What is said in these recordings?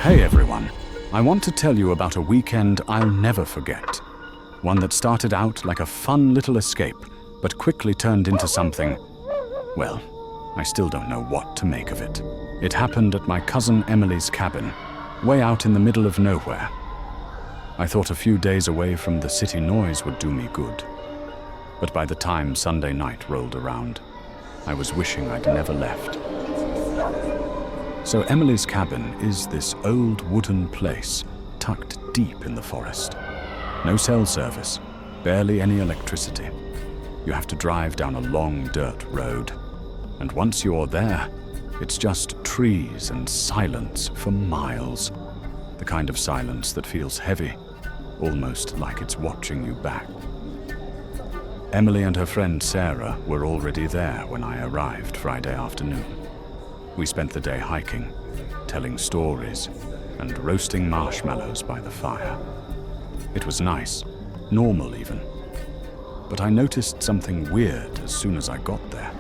Hey everyone, I want to tell you about a weekend I'll never forget. One that started out like a fun little escape, but quickly turned into something, well, I still don't know what to make of it. It happened at my cousin Emily's cabin, way out in the middle of nowhere. I thought a few days away from the city noise would do me good. But by the time Sunday night rolled around, I was wishing I'd never left. So Emily's cabin is this old wooden place tucked deep in the forest. No cell service, barely any electricity. You have to drive down a long dirt road. And once you're there, it's just trees and silence for miles. The kind of silence that feels heavy, almost like it's watching you back. Emily and her friend Sarah were already there when I arrived Friday afternoon. We spent the day hiking, telling stories, and roasting marshmallows by the fire. It was nice, normal even. But I noticed something weird as soon as I got there.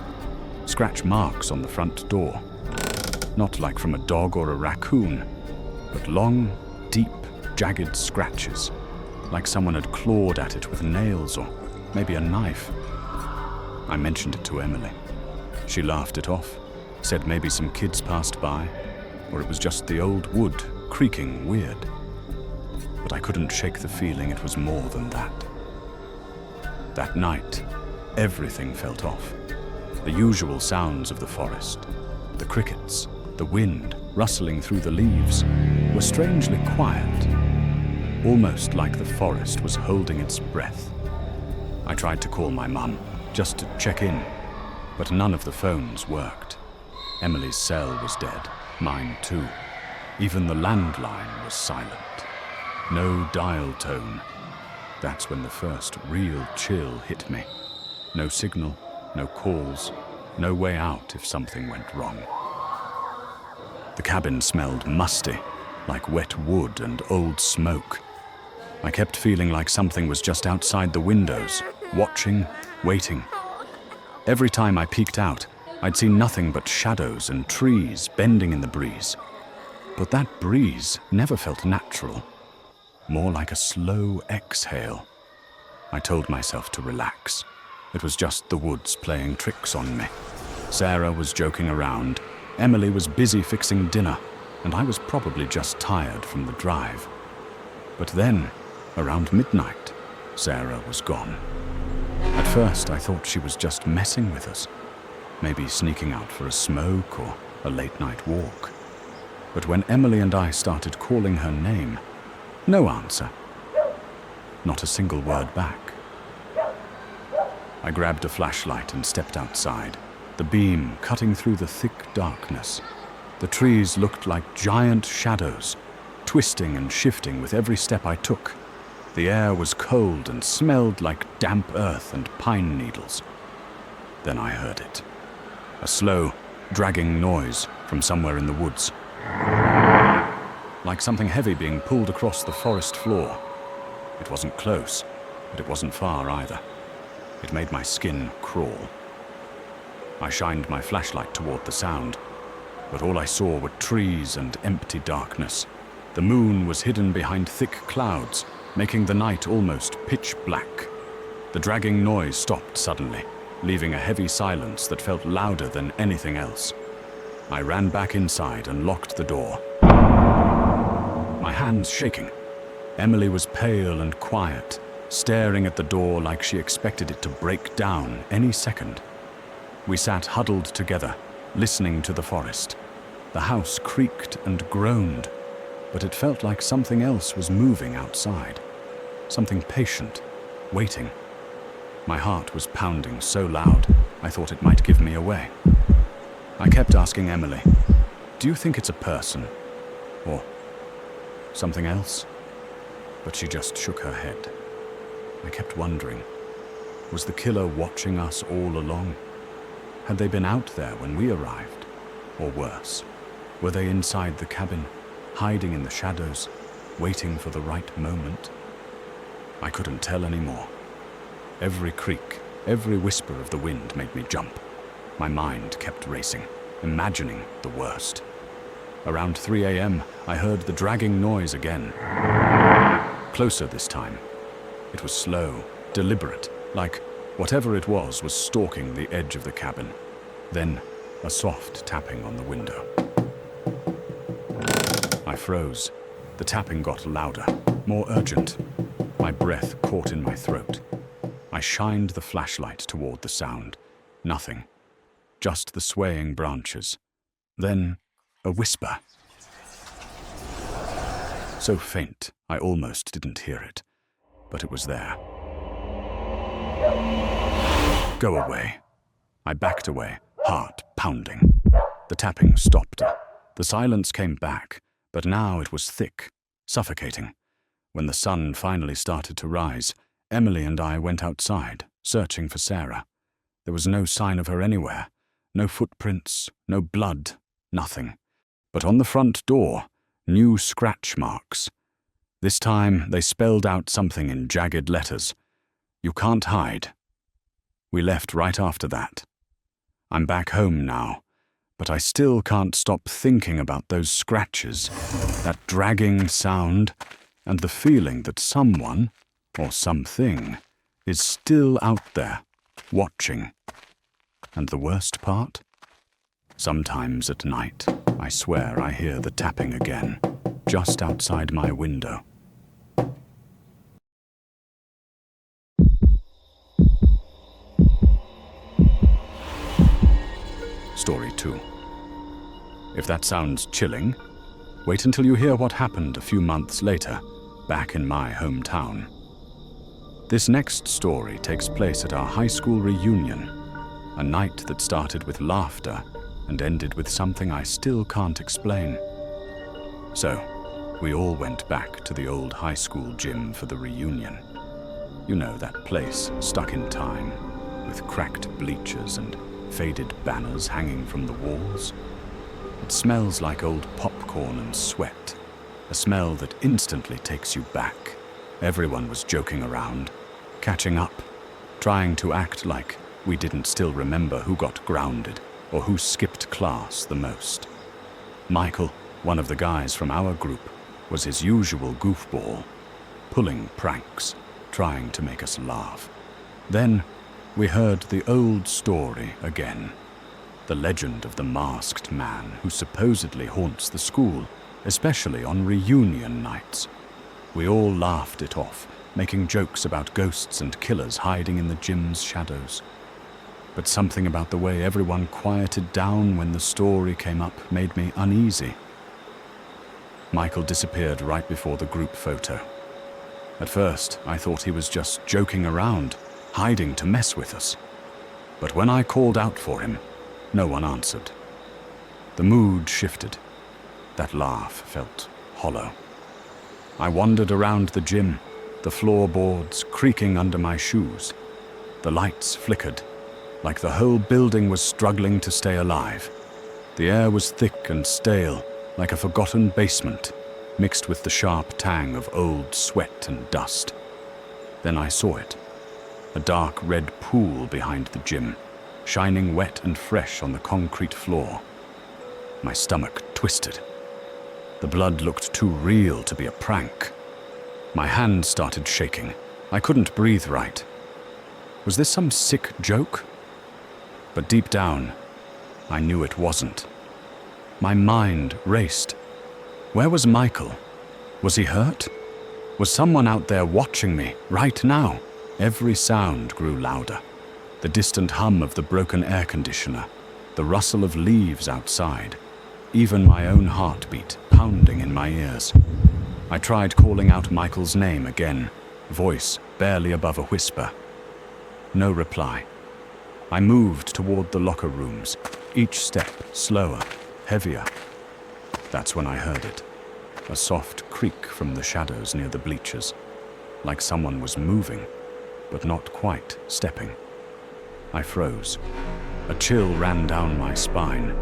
Scratch marks on the front door. Not like from a dog or a raccoon, but long, deep, jagged scratches, like someone had clawed at it with nails or maybe a knife. I mentioned it to Emily. She laughed it off, said maybe some kids passed by, or it was just the old wood creaking weird. But I couldn't shake the feeling it was more than that. That night, everything felt off. The usual sounds of the forest, the crickets, the wind rustling through the leaves, were strangely quiet, almost like the forest was holding its breath. I tried to call my mum, just to check in, but none of the phones worked. Emily's cell was dead, mine too. Even the landline was silent. No dial tone. That's when the first real chill hit me. No signal, no calls, no way out if something went wrong. The cabin smelled musty, like wet wood and old smoke. I kept feeling like something was just outside the windows, watching, waiting. Every time I peeked out, I'd seen nothing but shadows and trees bending in the breeze. But that breeze never felt natural, more like a slow exhale. I told myself to relax. It was just the woods playing tricks on me. Sarah was joking around, Emily was busy fixing dinner, and I was probably just tired from the drive. But then, around midnight, Sarah was gone. At first, I thought she was just messing with us, maybe sneaking out for a smoke or a late-night walk. But when Emily and I started calling her name, no answer. Not a single word back. I grabbed a flashlight and stepped outside, the beam cutting through the thick darkness. The trees looked like giant shadows, twisting and shifting with every step I took. The air was cold and smelled like damp earth and pine needles. Then I heard it. A slow, dragging noise from somewhere in the woods. Like something heavy being pulled across the forest floor. It wasn't close, but it wasn't far either. It made my skin crawl. I shined my flashlight toward the sound, but all I saw were trees and empty darkness. The moon was hidden behind thick clouds, making the night almost pitch black. The dragging noise stopped suddenly, leaving a heavy silence that felt louder than anything else. I ran back inside and locked the door. My hands shaking. Emily was pale and quiet, staring at the door like she expected it to break down any second. We sat huddled together, listening to the forest. The house creaked and groaned, but it felt like something else was moving outside. Something patient, waiting. My heart was pounding so loud, I thought it might give me away. I kept asking Emily, "Do you think it's a person? Or something else?" But she just shook her head. I kept wondering, was the killer watching us all along? Had they been out there when we arrived? Or worse, were they inside the cabin, hiding in the shadows, waiting for the right moment? I couldn't tell anymore. Every creak, every whisper of the wind made me jump. My mind kept racing, imagining the worst. Around 3 a.m., I heard the dragging noise again. Closer this time. It was slow, deliberate, like whatever it was stalking the edge of the cabin. Then, a soft tapping on the window. I froze. The tapping got louder, more urgent. My breath caught in my throat. I shined the flashlight toward the sound. Nothing. Just the swaying branches. Then, a whisper. So faint, I almost didn't hear it. But it was there. Go away. I backed away, heart pounding. The tapping stopped. The silence came back, but now it was thick, suffocating. When the sun finally started to rise, Emily and I went outside, searching for Sarah. There was no sign of her anywhere. No footprints, no blood, nothing. But on the front door, new scratch marks. This time, they spelled out something in jagged letters. You can't hide. We left right after that. I'm back home now, but I still can't stop thinking about those scratches, that dragging sound, and the feeling that someone, or something, is still out there, watching. And the worst part? Sometimes at night, I swear I hear the tapping again, just outside my window. Story 2. If that sounds chilling, wait until you hear what happened a few months later, back in my hometown. This next story takes place at our high school reunion, a night that started with laughter and ended with something I still can't explain. So, we all went back to the old high school gym for the reunion. You know, that place stuck in time, with cracked bleachers and faded banners hanging from the walls. It smells like old popcorn and sweat, a smell that instantly takes you back. Everyone was joking around, catching up, trying to act like we didn't still remember who got grounded or who skipped class the most. Michael, one of the guys from our group, was his usual goofball, pulling pranks, trying to make us laugh. Then we heard the old story again, the legend of the masked man who supposedly haunts the school, especially on reunion nights. We all laughed it off, making jokes about ghosts and killers hiding in the gym's shadows. But something about the way everyone quieted down when the story came up made me uneasy. Michael disappeared right before the group photo. At first, I thought he was just joking around, hiding to mess with us. But when I called out for him, no one answered. The mood shifted. That laugh felt hollow. I wandered around the gym, the floorboards creaking under my shoes. The lights flickered, like the whole building was struggling to stay alive. The air was thick and stale, like a forgotten basement, mixed with the sharp tang of old sweat and dust. Then I saw it. A dark red pool behind the gym, shining wet and fresh on the concrete floor. My stomach twisted. The blood looked too real to be a prank. My hand started shaking. I couldn't breathe right. Was this some sick joke? But deep down, I knew it wasn't. My mind raced. Where was Michael? Was he hurt? Was someone out there watching me right now? Every sound grew louder. The distant hum of the broken air conditioner, the rustle of leaves outside, even my own heartbeat pounding in my ears. I tried calling out Michael's name again, voice barely above a whisper. No reply. I moved toward the locker rooms, each step slower, heavier. That's when I heard it, a soft creak from the shadows near the bleachers, like someone was moving, but not quite stepping. I froze. A chill ran down my spine.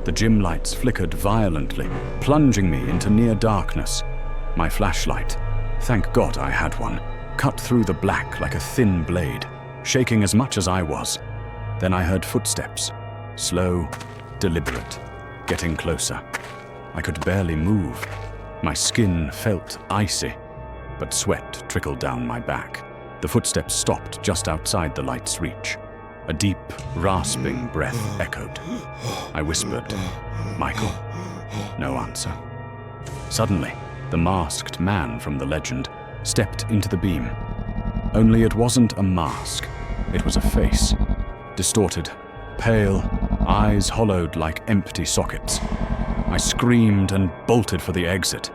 The gym lights flickered violently, plunging me into near darkness. My flashlight, thank God I had one, cut through the black like a thin blade, shaking as much as I was. Then I heard footsteps, slow, deliberate, getting closer. I could barely move. My skin felt icy, but sweat trickled down my back. The footsteps stopped just outside the light's reach. A deep, rasping breath echoed. I whispered, "Michael?" No answer. Suddenly, the masked man from the legend stepped into the beam. Only it wasn't a mask. It was a face. Distorted, pale, eyes hollowed like empty sockets. I screamed and bolted for the exit.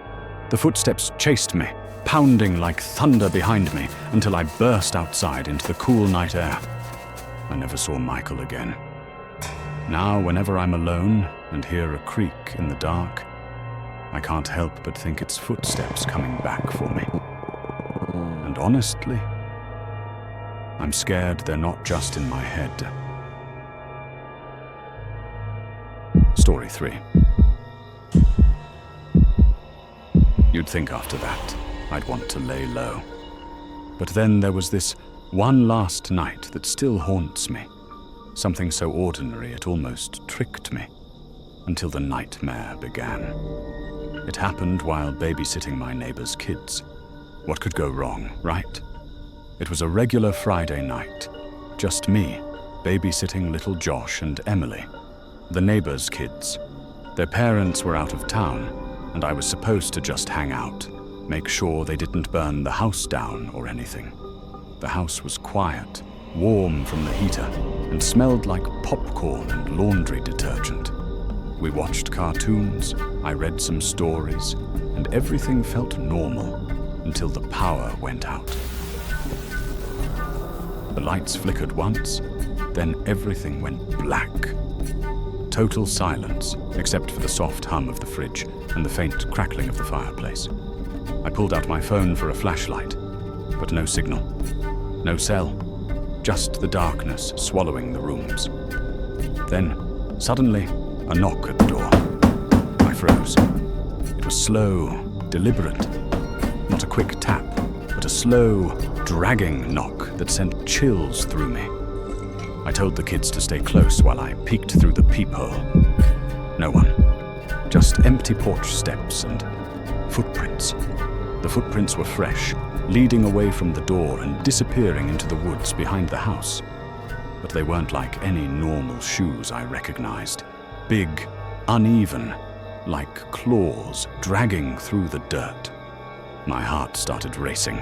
The footsteps chased me, pounding like thunder behind me until I burst outside into the cool night air. I never saw Michael again. Now, whenever I'm alone and hear a creak in the dark, I can't help but think it's footsteps coming back for me. And honestly, I'm scared they're not just in my head. Story 3. You'd think after that, I'd want to lay low. But then there was this one last night that still haunts me. Something so ordinary it almost tricked me, until the nightmare began. It happened while babysitting my neighbor's kids. What could go wrong, right? It was a regular Friday night. Just me, babysitting little Josh and Emily, the neighbor's kids. Their parents were out of town, and I was supposed to just hang out, make sure they didn't burn the house down or anything. The house was quiet, warm from the heater, and smelled like popcorn and laundry detergent. We watched cartoons, I read some stories, and everything felt normal until the power went out. The lights flickered once, then everything went black. Total silence, except for the soft hum of the fridge and the faint crackling of the fireplace. I pulled out my phone for a flashlight, but no signal. No cell, just the darkness swallowing the rooms. Then, suddenly, a knock at the door. I froze. It was slow, deliberate. Not a quick tap, but a slow, dragging knock that sent chills through me. I told the kids to stay close while I peeked through the peephole. No one. Just empty porch steps and footprints. The footprints were fresh, leading away from the door and disappearing into the woods behind the house. But they weren't like any normal shoes I recognized. Big, uneven, like claws dragging through the dirt. My heart started racing.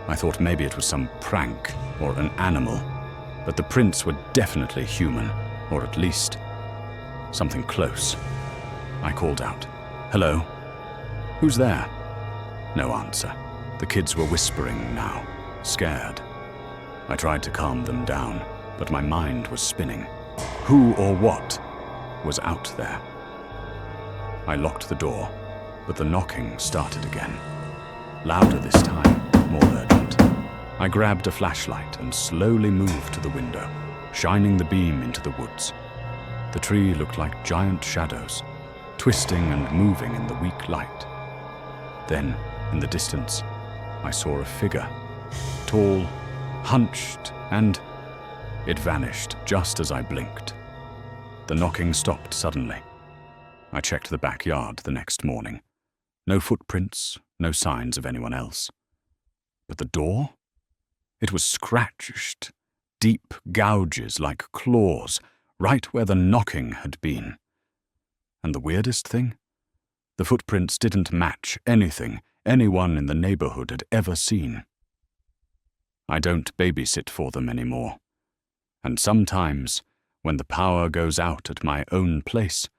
I thought maybe it was some prank or an animal, but the prints were definitely human, or at least something close. I called out, "Hello? Who's there?" No answer. The kids were whispering now, scared. I tried to calm them down, but my mind was spinning. Who or what was out there? I locked the door, but the knocking started again. Louder this time, more urgent. I grabbed a flashlight and slowly moved to the window, shining the beam into the woods. The tree looked like giant shadows, twisting and moving in the weak light. Then, in the distance, I saw a figure, tall, hunched, and it vanished just as I blinked. The knocking stopped suddenly. I checked the backyard the next morning. No footprints, no signs of anyone else. But the door? It was scratched, deep gouges like claws, right where the knocking had been. And the weirdest thing? The footprints didn't match anything anyone in the neighborhood had ever seen. I don't babysit for them anymore. And sometimes, when the power goes out at my own place,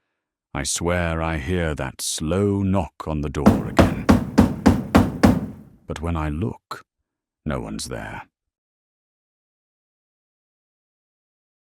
I swear I hear that slow knock on the door again. But when I look, no one's there.